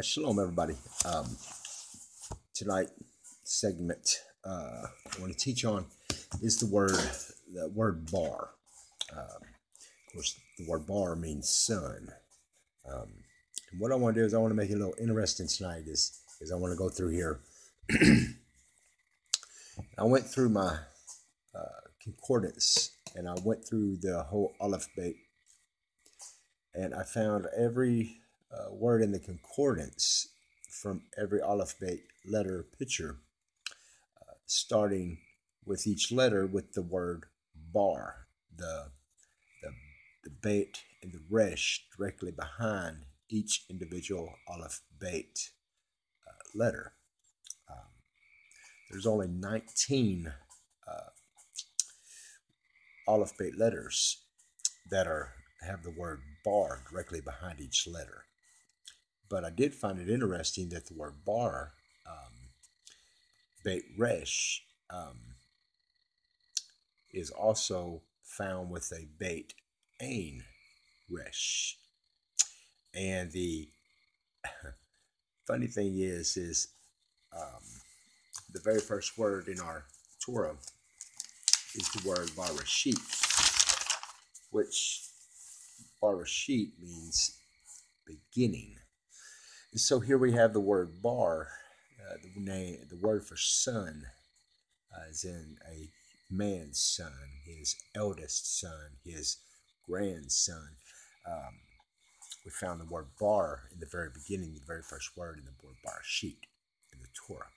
Shalom, everybody. Tonight segment I want to teach on is the word bar. Of course, the word bar means sun. And what I want to do is I want to make it a little interesting tonight. Is I want to go through here. I went through my concordance and I went through the whole Aluphbeit, and I found every word in the concordance from every Aluphbeit letter picture, starting with each letter with the word bar, the beit and the resh directly behind each individual Aluphbeit letter. There's only 19 Aluphbeit letters that have the word bar directly behind each letter. But I did find it interesting that the word bar, beit resh, is also found with a beit ain resh. And the funny thing is the very first word in our Torah is the word barashit, which barashit means beginning. And so here we have the word bar, the word for son, as in a man's son, his eldest son, his grandson. We found the word bar in the very beginning, the very first word in the word barashit in the Torah.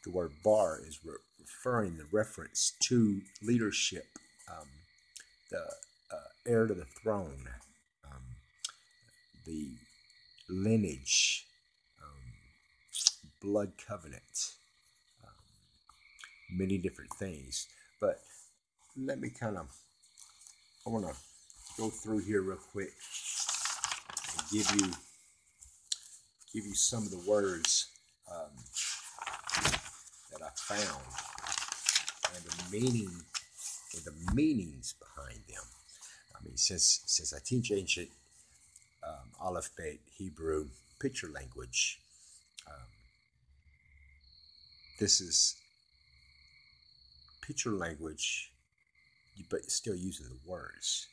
The word bar is referring the reference to leadership, the heir to the throne, the lineage, blood covenant, many different things. But let me I want to go through here real quick and give you some of the words that I found and the meanings behind them. I mean, since I teach ancient Aluphbeit Hebrew picture language, this is picture language, but still using the words.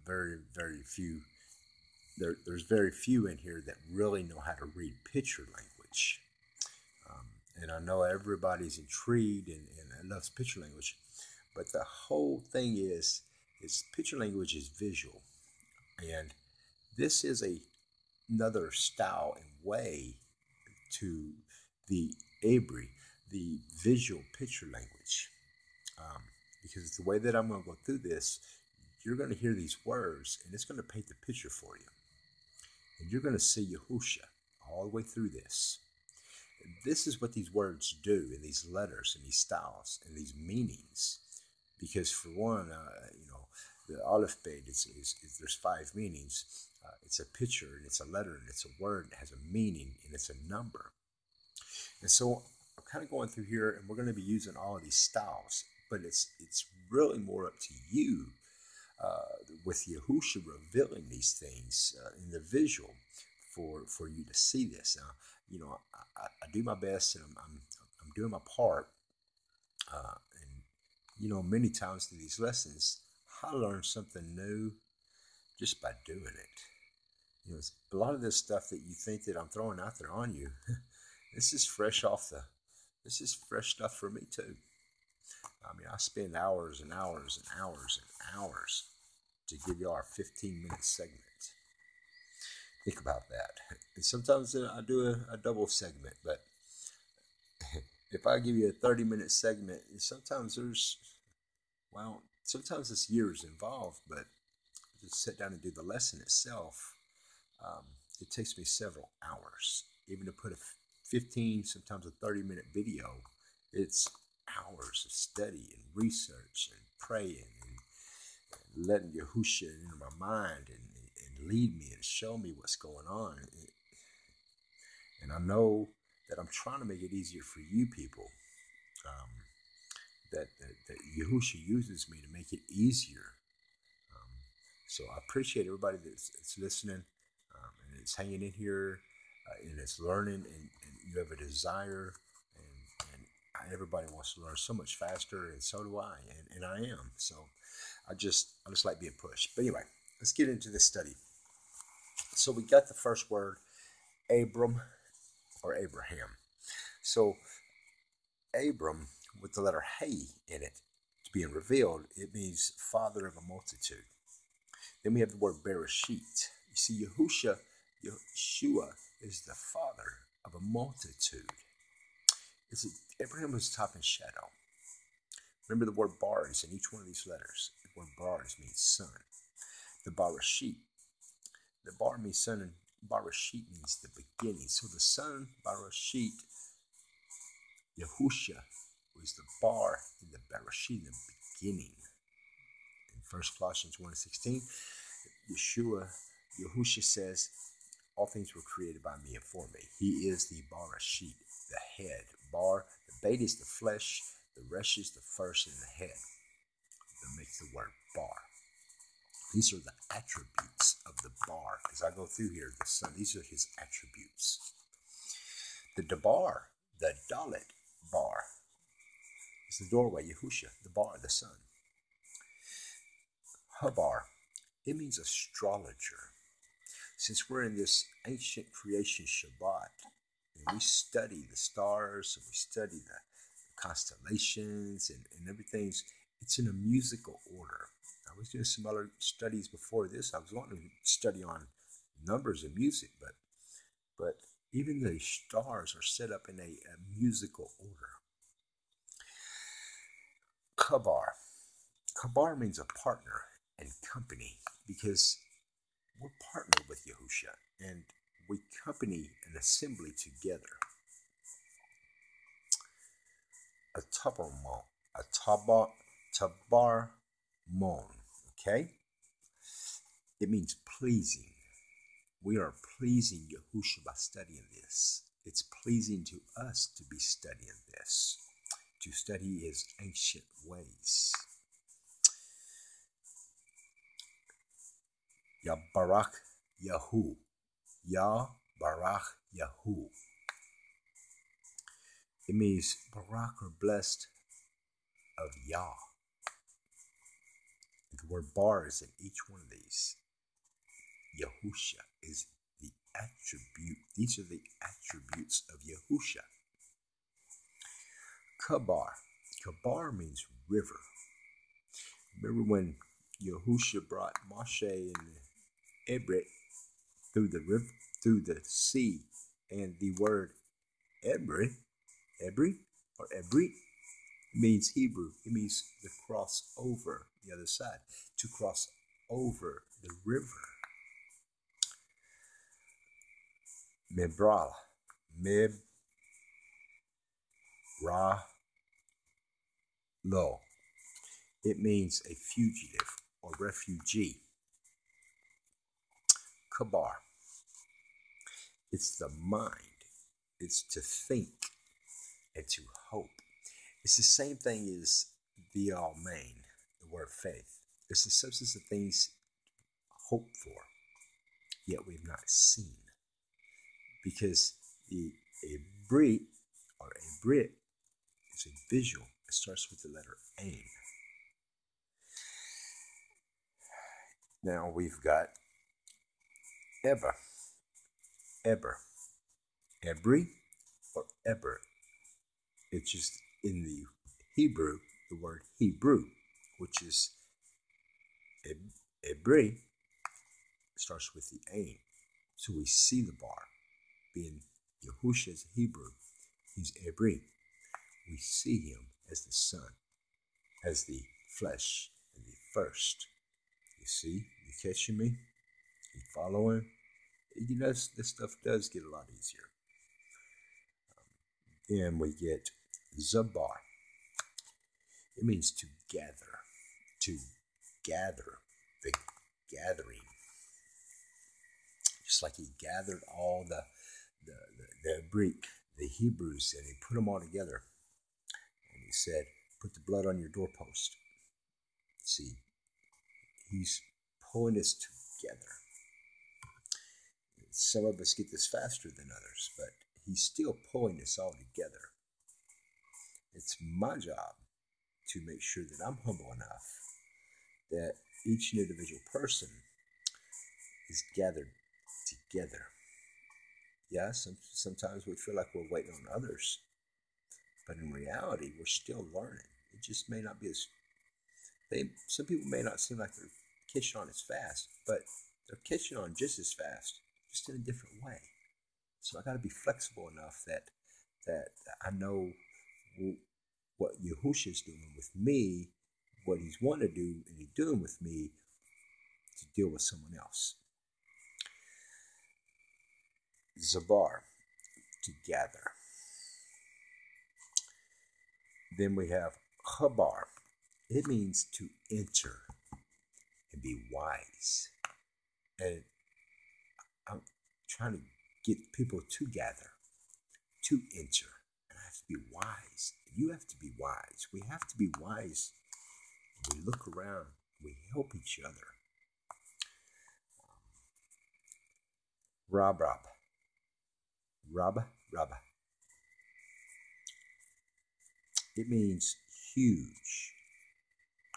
Very few. There's very few in here that really know how to read picture language. And I know everybody's intrigued and loves picture language, but the whole thing is picture language is visual, and this is another style and way to the Abri, the visual picture language. Because the way that I'm going to go through this, you're going to hear these words, and it's going to paint the picture for you. And you're going to see Yahusha all the way through this. And this is what these words do in these letters and these styles and these meanings. Because for one, the Aluphbeit is there's 5 meanings. It's a picture, and it's a letter, and it's a word, and it has a meaning, and it's a number. And so I'm kind of going through here, and we're going to be using all of these styles, but it's really more up to you, with Yahusha revealing these things in the visual for you to see this. Now, I do my best, and I'm doing my part, and many times through these lessons, I learn something new just by doing it. A lot of this stuff that you think that I'm throwing out there on you, this is fresh stuff for me too. I mean, I spend hours and hours and hours and hours to give you our 15-minute segment. Think about that. And sometimes I do a double segment, but if I give you a 30-minute segment, sometimes it's years involved, but to sit down and do the lesson itself, it takes me several hours. Even to put a 15, sometimes a 30-minute video, it's hours of study and research and praying and letting Yahusha into my mind and lead me and show me what's going on. And I know that I'm trying to make it easier for you people. That Yahusha uses me to make it easier. So I appreciate everybody that's listening, and it's hanging in here and it's learning, and you have a desire, and everybody wants to learn so much faster, and so do I, and I am. So I just like being pushed. But anyway, let's get into this study. So we got the first word, Abram or Abraham. So Abram, with the letter Hey in it, being revealed, it means father of a multitude. Then we have the word Bereshit. You see, Yeshua is the father of a multitude. Abraham was top and shadow. Remember the word Bar is in each one of these letters. The word Bar means son. The Bereshit. The Bar means son, and Bereshit means the beginning. So the son, Bereshit, Yahusha, was the Bar in the Bereshit, the beginning. In 1 Colossians 1:16, Yahusha says, all things were created by me and for me. He is the Bereshit, the head. Bar, the bait is the flesh, the resh is the first, and the head that makes the word Bar. These are the attributes of the Bar. As I go through here, the son, these are his attributes. The Dabar, the Dalet Bar, is the doorway, Yahusha, the Bar, the son. Habar, it means astrologer. Since we're in this ancient creation Shabbat, and we study the stars, and we study the constellations and everything, it's in a musical order. I was doing some other studies before this. I was wanting to study on numbers and music, but even the stars are set up in a musical order. Kabar. Kabar means a partner and company, because we're partnered with Yahusha, and we company an assembly together. A tabar mon, okay? It means pleasing. We are pleasing Yahusha by studying this. It's pleasing to us to be studying this, to study his ancient ways. Ya Barak Yahu. Ya Barak Yahu. It means Barak or blessed of Yah. The word Bar is in each one of these. Yahusha is the attribute. These are the attributes of Yahusha. Kabar. Kabar means river. Remember when Yahusha brought Moshe and Ebrit through the river, through the sea, and the word Ebri or Ebrit means Hebrew. It means to cross over the other side, to cross over the river. Mebra, lo. It means a fugitive or refugee. Kabar. It's the mind. It's to think and to hope. It's the same thing as the Almain, the word faith. It's the substance of things hoped for, yet we've not seen. Because a Brit or a Brit is a visual. It starts with the letter Ain. Now we've got Eber, Ebri, or Eber. It's just in the Hebrew, the word Hebrew, which is Ebri, starts with the Ain. So we see the Bar. Being Yahusha is Hebrew, he's Ebri. We see him as the Son, as the flesh, and the first. You see? You catching me? You following? You know, this stuff does get a lot easier. Then we get Zabar. It means to gather, the gathering. Just like he gathered all the Greek, the Hebrews, and he put them all together. And he said, put the blood on your doorpost. See, he's pulling us together. Some of us get this faster than others, but he's still pulling this all together. It's my job to make sure that I'm humble enough that each individual person is gathered together. Yeah, sometimes we feel like we're waiting on others, but in reality, we're still learning. It just may not be as some people may not seem like they're catching on as fast, but they're catching on just as fast, just in a different way. So I got to be flexible enough that I know what Yahusha is doing with me, what he's wanting to do, and he's doing with me to deal with someone else. Zabar, to gather. Then we have Chabar. It means to enter and be wise. And I'm trying to get people to gather, to enter. And I have to be wise. You have to be wise. We have to be wise. We look around. We help each other. Rab. It means huge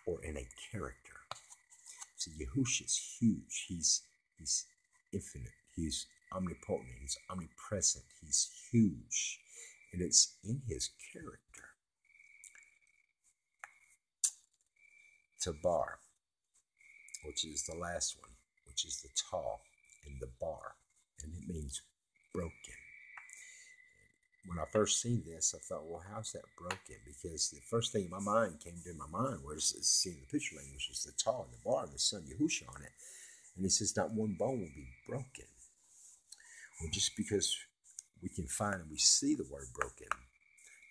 or in a character. So Yahusha is huge. He's infinite. He's omnipotent. He's omnipresent. He's huge. And it's in his character. Tabar, which is the last one, which is the tall and the bar. And it means broken. When I first seen this, I thought, well, how's that broken? Because the first thing in my mind came to my mind was seeing the picture language, was the tall and the bar and the son Yahusha on it. And he says, not one bone will be broken. Well, just because we can find and we see the word broken,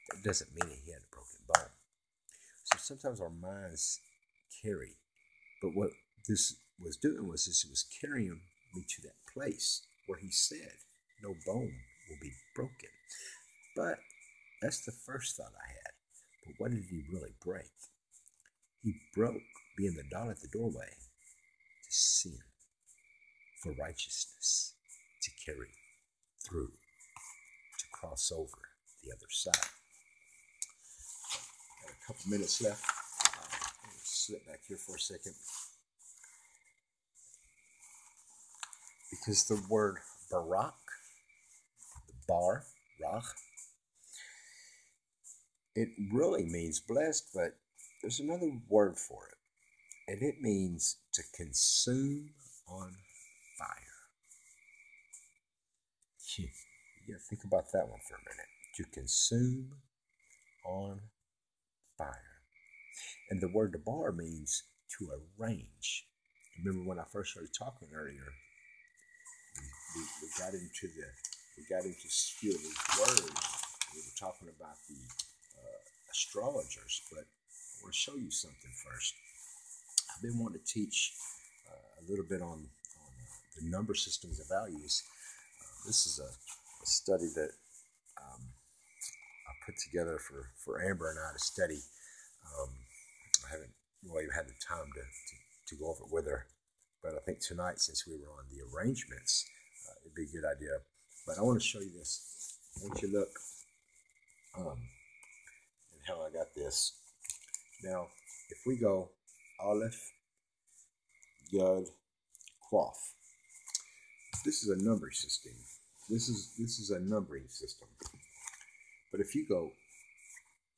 that doesn't mean he had a broken bone. So sometimes our minds carry. But what this was doing was it was carrying me to that place where he said, no bone will be broken. But that's the first thought I had. But what did he really break? He broke being the dot at the doorway to sin, for righteousness, to carry through, to cross over the other side. Got a couple minutes left. I'm going to slip back here for a second. Because the word barak, the bar, rach, it really means blessed, but there's another word for it. And it means to consume on fire. You got to think about that one for a minute. To consume on fire. And the word bar means to arrange. Remember when I first started talking earlier, we got into a few of these words. We were talking about the astrologers, but I want to show you something first. I've been wanting to teach a little bit on the number systems of values. This is a study that I put together for Amber and I to study. I haven't really had the time to go over it with her, but I think tonight, since we were on the arrangements, it'd be a good idea. But I want to show you this. I want you to look at how I got this. Now, if we go Aleph, Yud, Quaf. This is a numbering system. This is a numbering system. But if you go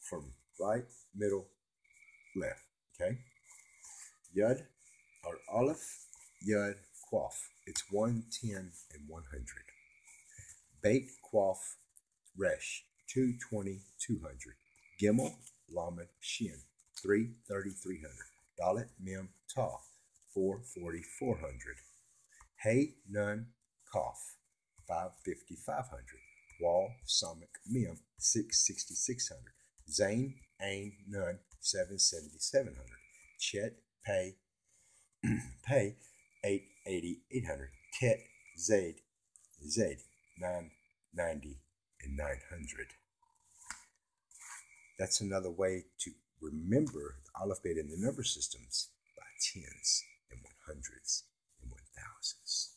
from right, middle, left, okay? Yud, or Aleph, Yud, Quaf. It's 1, 10, and 100. Beit, Quaf, Resh, 220, 200. Gimel, Lamed, Shin, 330, 300. Dalet, Mem, Tav, 440, 400. Hey, Nun, Kaf, 550, 500. Wal, Samik, Mem, 660, 600. Zain, Ain, Nun, 770, 700. Chet, Pay, 880, 800. Tet, Zaid, 990, and 900. That's another way to remember the Aluphbeit and the number systems by tens and 100s and 1000s.